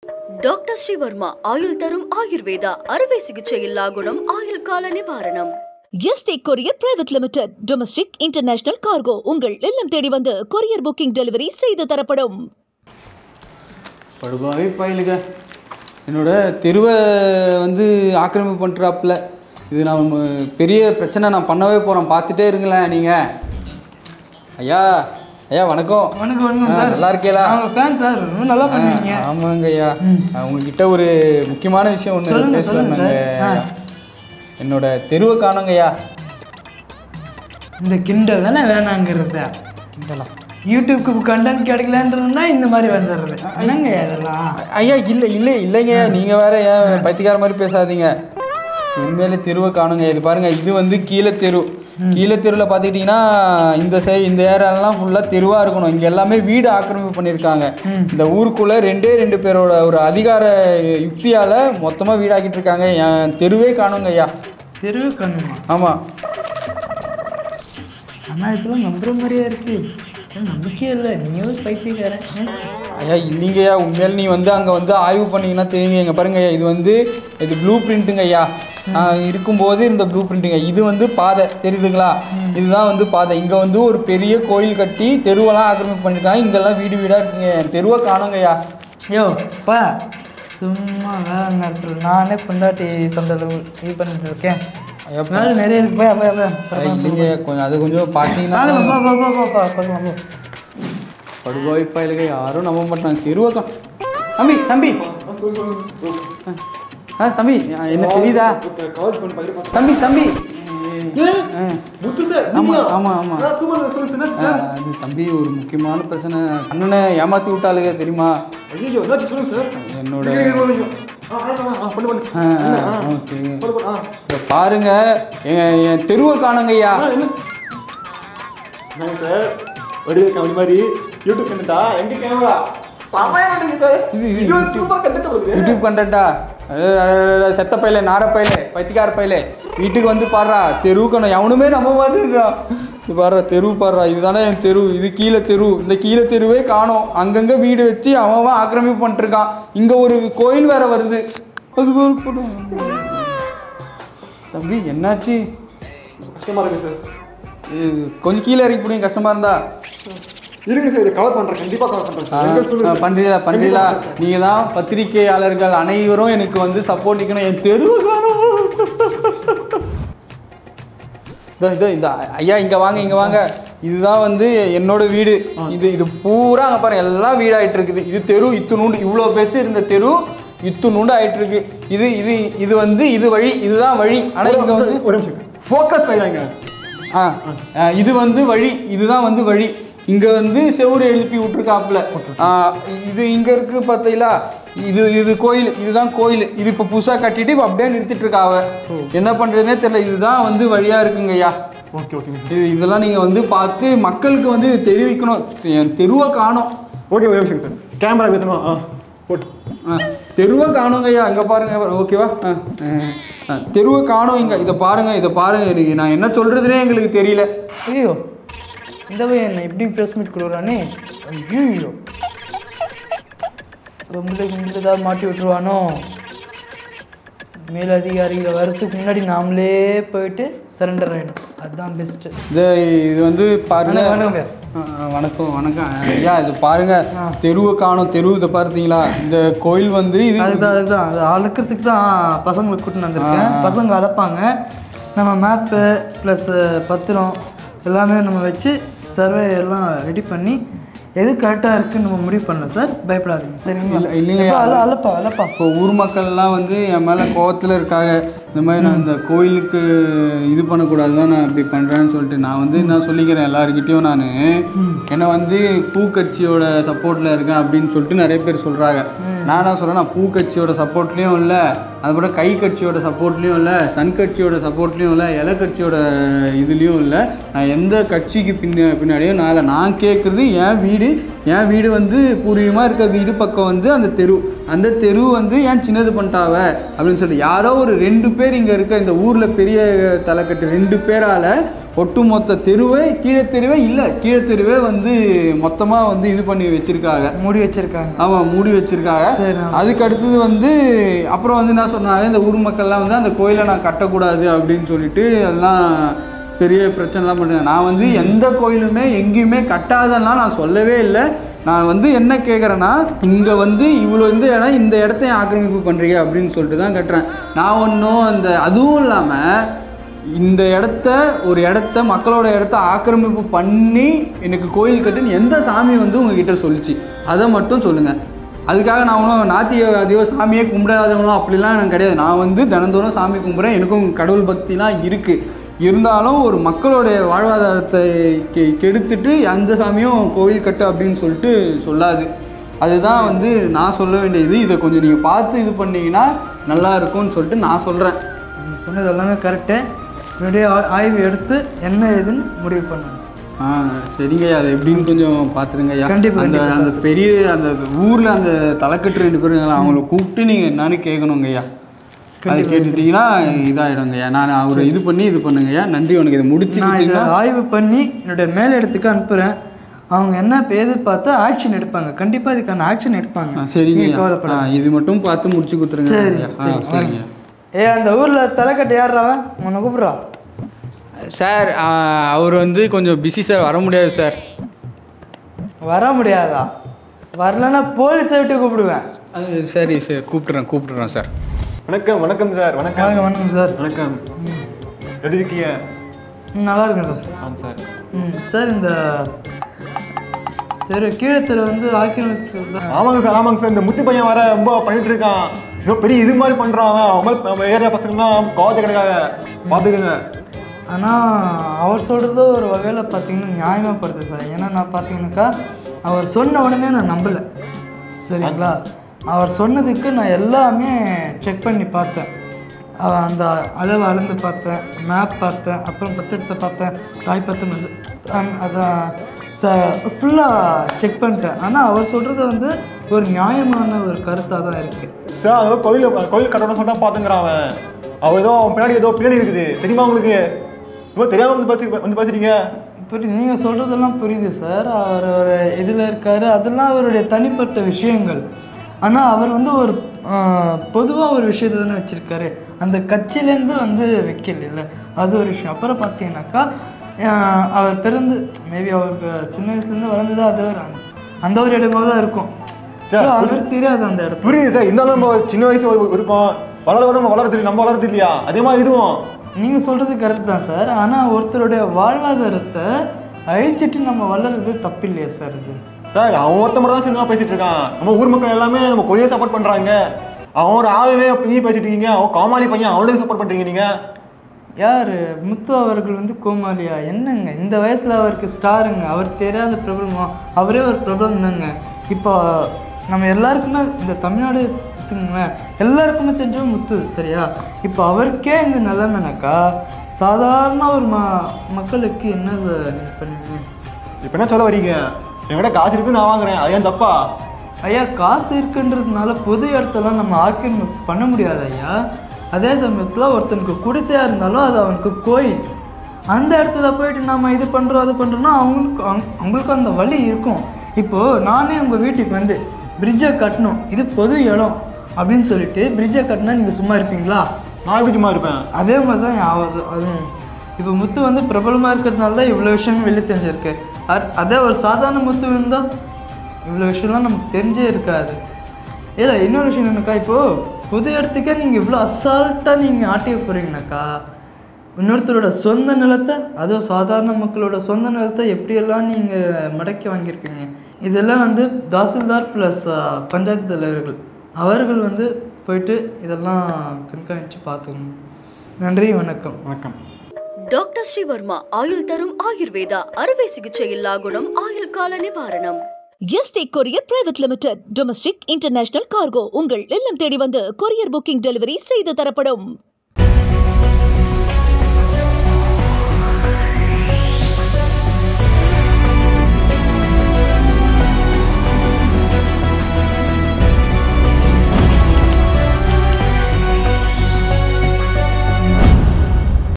Doctor Sreevarma ஆயுள் தரும் ஆயுர்வேதா அறுவை சிகிச்சை இல்லா குணம் ஆயுள் கால நிவாரணம். Yesterday courier private limited domestic international cargo உங்கள் இல்லம் தேடி வந்து கொரியர் புக்கிங் டெலிவரி செய்து தரப்படும். படுபாவே பயிலுங்க என்னோட தெருவை ஆக்கிரமிப்பு பண்ணுறாப்புல. இது நான் பெரிய பிரச்சனை நான் பண்ணவே போகிறேன், பார்த்துட்டே இருங்களேன் நீங்கள். ஐயா ஐயா வணக்கம். வணக்கம் சார். நல்லா இருக்கீங்களா? ஃபேன் சார், ரொம்ப நல்லா பண்ணுவீங்க. ஆமாங்க ஐயா, உங்ககிட்ட ஒரு முக்கியமான விஷயம் ஒன்று பேசுவாங்க. என்னோட தெருவை காணுங்க ஐயா. இந்த கிண்டல் தானே வேணாங்கிறத. கிண்டலா? யூடியூப்க்கு கண்டென்ட் கிடைக்கலன்றதுனா இந்த மாதிரி வந்துடுறது என்னங்க இதெல்லாம்? ஐயா இல்லைங்க, நீங்கள் வேற ஏன் பைத்தியக்கார மாதிரி பேசாதீங்க. உண்மையிலே தெருவை காணுங்க. இது பாருங்க, இது கீழே தெரு. கீழே தெருவில் பார்த்துக்கிட்டிங்கன்னா இந்த ஏரியாலாம் ஃபுல்லாக தெருவாக இருக்கணும். இங்கே எல்லாமே வீடு ஆக்கிரமிப்பு பண்ணியிருக்காங்க. இந்த ஊருக்குள்ளே ரெண்டு பேரோட ஒரு அதிகார யுக்தியால் மொத்தமாக வீடாக்கிட்டு இருக்காங்க. என் தெருவே காணுங்க ஐயா. தெருவே காணுமா? ஆமாம். ஆனால் இதெல்லாம் நம்புற மாதிரியா இருக்கு. நம்பிக்கையே இல்லை, நீங்களும் பைத்தியக்காரன். ஐயா இல்லைங்க ஐயா, உண்மையில நீ அங்கே ஆய்வு பண்ணிங்கன்னா தெரியுங்க. இங்கே பாருங்க ஐயா, இது ப்ளூ பிரிண்ட்டுங்க ஐயா. நான் இருக்கும்போது இந்த ப்ளூ பிரிண்ட்டுங்க. இது பாதை தெரியுதுங்களா? இதுதான் பாதை. இங்கே ஒரு பெரிய கோயில் கட்டி தெருவெல்லாம் ஆக்கிரமிப்பு பண்ணியிருக்காங்க. இங்கெல்லாம் வீடு வீடாக இருக்குங்க. தெருவை காணுங்க ஐயா. யோப்பா சும்மா வேலை நேரத்தில் நானே கொண்டாட்டி சொந்தத்தில் இது பண்ணிட்டு இருக்கேன். வேலை நிறைய இருக்கு. இல்லைங்க, கொஞ்சம் பார்த்தீங்கன்னா படுபாய்ப்பா இல்லைங்க, யாரும் நம்ப மாட்டாங்க. தெருவை தம்பி தம்பி தம்பி என்ன தெரியுதா? தம்பி தம்பி அது தம்பி ஒரு முக்கியமான பிரச்சனை. அண்ணனை ஏமாத்தி விட்டாளுங்க தெரியுமா? என்னோட பாருங்க, என் தெருவை காணுங்க ஐயா. யூடியூப் கண்டென்ட்டா? செத்த பையில, நார பையில, பைத்தியக்கார பையில, வீட்டுக்கு பாடுறா தெருவுக்கணும். எவனுமே நம்ப மாட்டேங்கிறா. இது பாடுறா தெருவு பாடுறா. இதுதானே என் தெரு. இது கீழே தெரு. இந்த கீழே தெருவே காணோம். அங்கங்கே வீடு வச்சு அவன் ஆக்கிரமிப்பு பண்ணிட்டுருக்கான். இங்கே ஒரு கோயில் வேற வருது. அது தம்பி என்னாச்சு? கஷ்டமா இருக்கு சார். கொஞ்சம் கீழே இறக்கி போடுங்க, கஷ்டமா இருந்தா. இருங்க சார், இதை கவர் பண்ணுறேன், கண்டிப்பாக கவர் பண்ணுறேன். பண்ணுறீங்களா? நீங்கள் தான் பத்திரிகையாளர்கள் அனைவரும் எனக்கு சப்போர்ட் நிற்கணும். என் தெருவை காணும். இந்த ஐயா இங்கே வாங்க. இதுதான் என்னோட வீடு. இது பூரா அங்கே பாருங்க, எல்லாம் வீடாயிட்டு இருக்குது. இது தெரு இத்துணூண்டு, இவ்வளோ பேசு இருந்த தெரு இத்துணூண்டு ஆயிட்டு இருக்கு. இது வழி, இதுதான் வழி. ஆனால் இங்கே ஒரு ஃபோக்கஸ் வைங்க. இது வழி, இதுதான் வழி. இங்கே செவுறு எழுப்பி விட்டுருக்காப்புல. இது இங்கே இருக்குது பார்த்தீங்களா? இது கோயில், இதுதான் கோயில். இது இப்போ புதுசாக கட்டிட்டு இப்போ அப்படியே நிறுத்திட்டு இருக்காவ. என்ன பண்ணுறதுனே தெரியல. இதுதான் வழியாக இருக்குங்க ஐயா. Okay okay. இதெல்லாம் நீங்கள் பார்த்து மக்களுக்கு தெரிவிக்கணும். என் தெருவை காணும். ஓகே, ஒரு நிமிஷம் சார், கேமரா வைத்தமா போட்டு. தெருவை காணுங்க ஐயா. அங்கே பாருங்க, ஓகேவா? தெருவை காணும். இதை பாருங்க. நான் என்ன சொல்கிறதுனே எங்களுக்கு தெரியல. ஐயோ, இந்த பையன் என்ன இப்படி ப்ரெஸ் மீட் கொடுக்குறானே. ஐயோ, உங்களுக்கு ஏதாவது மாட்டி விட்டுருவானோ? மேலதிகாரிகளை வரத்துக்கு முன்னாடி நாமளே போயிட்டு சரண்டர் ஆகிடும். அதுதான் பெஸ்ட்டு. இது பாருங்க. வணக்கம் ஐயா. இது பாருங்க, தெருவை காணும். தெரு இதை பார்த்தீங்களா? இந்த கோயில் இது அதுதான் அது அளக்கிறதுக்கு தான் பசங்களை கூட்டின்னு வந்திருக்கேன். பசங்க அளப்பாங்க. நம்ம மேப்பு ப்ளஸ் பத்திரம் எல்லாமே நம்ம வச்சு சர்வே எல்லாம் ரெடி பண்ணி எது கரெக்டாக இருக்குன்னு நம்ம முடிவு பண்ணலாம் சார். பயப்படாதீங்க சரிங்களா? இல்லைங்க, அளப்பா. இப்போ ஊர் மக்கள்லாம் என் மேலே கோவத்தில் இருக்காங்க. இந்த மாதிரி நான் இந்த கோயிலுக்கு இது பண்ணக்கூடாதுதான் நான் இப்படி பண்ணுறேன்னு சொல்லிட்டு நான் நான் சொல்லிக்கிறேன் எல்லாருக்கிட்டையும். நான் என்னை பூக்கட்சியோட சப்போர்ட்டில் இருக்கேன் அப்படின்னு சொல்லிட்டு நிறைய பேர் சொல்கிறாங்க. நான் என்ன சொல்கிறேன், நான் பூக்கட்சியோட சப்போர்ட்லேயும் இல்லை, அதுபோல் கை கட்சியோட சப்போர்ட்லேயும் இல்லை, சன் கட்சியோட சப்போர்ட்லேயும் இல்லை, இலை கட்சியோட இதுலேயும் இல்லை. நான் எந்த கட்சிக்கு பின்னாடியும் நான் கேட்குறது என் வீடு பூர்வீகமாக இருக்க வீடு பக்கம் அந்த தெரு ஏன் சின்னது பண்ணிட்டாவ அப்படின்னு சொல்லிட்டு யாரோ ஒரு 2 பேர் இங்கே இருக்க இந்த ஊரில் பெரிய தலைக்கட்டு 2 பேரால் ஒட்டுமொத்த தெருவே கீழே தெருவே வந்து மொத்தமாக வந்து இது பண்ணி வச்சுருக்காங்க, மூடி வச்சுருக்காங்க. ஆமாம், மூடி வச்சுருக்காங்க. அதுக்கு அடுத்தது வந்து அப்புறம் வந்து என்ன சொன்னாங்க, இந்த ஊர் மக்கள்லாம் வந்து அந்த கோயிலை நான் கட்டக்கூடாது அப்படின்னு சொல்லிட்டு அதெல்லாம் பெரிய பிரச்சனைலாம் பண்ணுறேன். நான் வந்து எந்த கோயிலுமே எங்கேயுமே கட்டாதெல்லாம் நான் சொல்லவே இல்லை. நான் வந்து என்ன கேட்குறேன்னா, இங்கே வந்து இவ்வளோ இந்த இடத்தையும் ஆக்கிரமிப்பு பண்ணுறீங்க அப்படின்னு சொல்லிட்டு தான் கட்டுறேன். நான் ஒன்றும் அதுவும் இல்லாமல் இந்த இடத்த மக்களோட இடத்த ஆக்கிரமிப்பு பண்ணி எனக்கு கோயில் கட்டுன்னு எந்த சாமி வந்து உங்ககிட்ட சொல்லிச்சு, அதை மட்டும் சொல்லுங்கள். அதுக்காக நான் ஒன்றும் நாத்தியவாதியோ சாமியே கும்பிடாதவனோ அப்படிலாம் எனக்கு கிடையாது. நான் வந்து தினந்தோறும் சாமி கும்பிட்றேன், எனக்கும் கடவுள் பக்திலாம் இருக்குது. இருந்தாலும் ஒரு மக்களுடைய வாழ்வாதாரத்தை கெடுத்துட்டு அந்த சாமியும் கோவில் கட்டு அப்படின்னு சொல்லிட்டு சொல்லாது. அதுதான் வந்து நான் சொல்ல வேண்டியது. இதை கொஞ்சம் நீங்கள் பார்த்து இது பண்ணிங்கன்னா நல்லா இருக்கும்னு சொல்லிட்டு நான் சொல்கிறேன். நீங்கள் சொன்னது எல்லாமே கரெக்டு. என்னுடைய ஆய்வு எடுத்து என்ன ஏதுன்னு முடிவு பண்ணுங்க. சரிங்க, அது எப்படின்னு கொஞ்சம் பார்த்துருங்க. கண்டிப்பாக அந்த பெரிய அந்த ஊரில் அந்த தலைக்கட்டு 2 பேரும் அவங்கள கூப்பிட்டு நீங்கள் என்னன்னு கேட்கணுங்கய்யா. அது கேட்டுட்டீங்கன்னா இதாகிடுங்கய்யா. நான் அவரை இது பண்ணுங்கய்யா. நன்றி, உனக்கு இதை முடிச்சுக்கிட்டீங்கன்னா ஆய்வு பண்ணி என்னுடைய மேல் இடத்துக்கு அனுப்புகிறேன். அவங்க என்ன எதிர்பார்த்தா ஆக்ஷன் எடுப்பாங்க. கண்டிப்பாக இதுக்கான ஆக்ஷன் எடுப்பாங்க. சரிங்க, கவலைப்படாத. இது மட்டும் பார்த்து முடிச்சு கொடுத்துருங்க. சரிங்க. அந்த ஊரில் தலைக்கட்டு யாராவன் உன்னை கூப்பிட்றா? சார், அவர் வந்து கொஞ்சம் பிஸி சார், வர முடியாது சார். வர முடியாதா? வரலன்னா போலீஸை விட்டு கூப்பிடுவேன். சரி சார், கூப்பிட்டுறேன் சார். வணக்கம் சார். வணக்கம் சார். வணக்கம். எப்படி இருக்கீங்க? நல்லா இருக்கேன் சார். சார். சார், இந்த கீழே தெரு வந்து ஆக்கிரமிப்பு. ஆமாங்க சார். இந்த முத்து பையன் வர ரொம்ப பண்ணிட்டு இருக்கான். இன்னும் பெரிய இது மாதிரி பண்ணுறான். அவன் ஏரியா பசங்கள்லாம் காலேஜ் கிடைக்காக பார்த்துக்குங்க. ஆனால் அவர் சொல்கிறது ஒரு வகையில் பார்த்தீங்கன்னா நியாயமாகப்படுது சார். ஏன்னா நான் பார்த்தீங்கன்னாக்கா அவர் சொன்ன உடனே நான் நம்பலை. சரிங்களா? அவர் சொன்னதுக்கு நான் எல்லாமே செக் பண்ணி பார்த்தேன். அந்த அளவு அளந்து பார்த்தேன், மேப் பார்த்தேன், அப்புறம் பத்திரத்தை பார்த்தேன், தாய்ப்பத்து அதை ஃபுல்லாக செக் பண்ணிட்டேன். ஆனால் அவர் சொல்கிறது வந்து ஒரு நியாயமான ஒரு கருத்தாக தான் இருக்குது சார். அது கோயில் கட்டணும் சொன்னால் பார்த்துங்கிறான் அவன். ஏதோ பின்னாடி இருக்குது தெரியுமா உங்களுக்கு? ரொம்ப தெரியாமல் வந்து பேசுறீங்க. நீங்கள் சொல்கிறதெல்லாம் புரியுது சார். அவர் ஒரு இதில் இருக்கார், அதெல்லாம் அவருடைய தனிப்பட்ட விஷயங்கள். ஆனால் அவர் வந்து ஒரு பொதுவாக ஒரு விஷயத்தை தானே வச்சுருக்காரு. அந்த கட்சியிலேருந்து வந்து வைக்கல இல்லை, அது ஒரு விஷயம். அப்புறம் பார்த்தீங்கன்னாக்கா அவர் பிறந்து மேபி அவருக்கு சின்ன வயசுலேருந்து வளர்ந்தது அது அந்த ஒரு இடமா தான் இருக்கும். அவருக்கு தெரியாது அந்த இடத்துல. புரியுது சார். இருந்தாலும் நம்ம சின்ன வயசு இருப்போம், நம்ம வளர்றது இல்லையா? அதே மாதிரி இதுவும் நீங்கள் சொல்கிறது கரெக்ட் தான் சார். ஆனால் ஒருத்தருடைய வாழ்வாதாரத்தை அழிச்சிட்டு நம்ம வளர்றது தப்பு இல்லையா சார்? இது சார் அவன் ஒருத்த மட்டும் தான் சினிமா பேசிட்டு இருக்கான். நம்ம ஊர் மக்கள் எல்லாமே நம்ம கோயிலை சப்போர்ட் பண்ணுறாங்க. அவன் ஒரு ஆளுவே நீ பேசிட்டு இருக்கீங்க. அவன் கோமாளி பையன், அவனுக்கு சப்போர்ட் பண்ணுறீங்க நீங்கள். யார் முத்து அவர்கள் வந்து கோமாளியா? என்னங்க இந்த வயசில் அவருக்கு ஸ்டாருங்க. அவருக்கு தெரியாத பிரபலமா? அவரே ஒரு பிரபலம் தாங்க. இப்போ நம்ம எல்லாருக்குமே இந்த தமிழ்நாடு எடுத்துங்களேன், எல்லாருக்குமே தெரிஞ்சவங்க முத்து. சரியா? இப்போ அவருக்கே இந்த நிலைமைனாக்கா சாதாரண ஒரு மக்களுக்கு என்ன நீங்கள் பண்ணுவீங்க? இப்போ என்ன சொல்ல வரீங்க? என்கிட்ட காசு இருக்குன்னு நான் வாங்குறேன், அது ஏன் தப்பா? ஐயா, காசு இருக்குன்றதுனால பொது இடத்தெல்லாம் நம்ம ஆக்கிரமிப்பு பண்ண முடியாது ஐயா. அதே சமயத்தில் ஒருத்தனுக்கு குடிசையாக இருந்தாலும் அது அவனுக்கு கோயில். அந்த இடத்துல போயிட்டு நம்ம இது பண்ணுறோம் அது பண்ணுறோன்னா அவங்களுக்கு அந்த வழி இருக்கும். இப்போது நானே உங்கள் வீட்டுக்கு வந்து பிரிட்ஜை கட்டணும், இது பொது இடம் அப்படின்னு சொல்லிட்டு பிரிட்ஜை கட்டினா நீங்கள் சும்மா இருப்பீங்களா? நான் எப்படி சும்மா இருப்பேன்? அதே மாதிரி தான் ஆகுது. அதுவும் இப்போ முத்து வந்து பிரபலமாக இருக்கிறதுனால தான் இவ்வளோ விஷயம் வெளியே தெரிஞ்சிருக்கு. அதே ஒரு சாதாரண முத்து இருந்தால் இவ்வளோ விஷயம்லாம் நமக்கு தெரிஞ்சே இருக்காது. இல்லை, இன்னொரு விஷயம் என்னக்கா, இப்போது பொது இடத்துக்கே நீங்கள் இவ்வளோ அசால்ட்டாக நீங்கள் ஆட்டி போகிறீங்கனாக்கா இன்னொருத்தரோட சொந்த நிலத்தை, அதுவும் சாதாரண மக்களோட சொந்த நிலத்தை எப்படியெல்லாம் நீங்கள் மடக்கி வாங்கியிருக்கீங்க. இதெல்லாம் வந்து தாசில்தார் ப்ளஸ் பஞ்சாயத்து தலைவர்கள் அவர்கள் வந்து போயிட்டு இதெல்லாம் கண்காணித்து பார்த்துக்கணும். நன்றி, வணக்கம். வணக்கம். டாக்டர் ஸ்ரீவர்மா ஆயுள் தரும் ஆயுர்வேதா அறுவை சிகிச்சை இல்லா குணம், ஆயுள் கால நிவாரணம். Yesterday courier private limited, domestic international cargo உங்கள் இல்லம் தேடி வந்து கொரியர் புக்கிங் டெலிவரி செய்து தரப்படும்.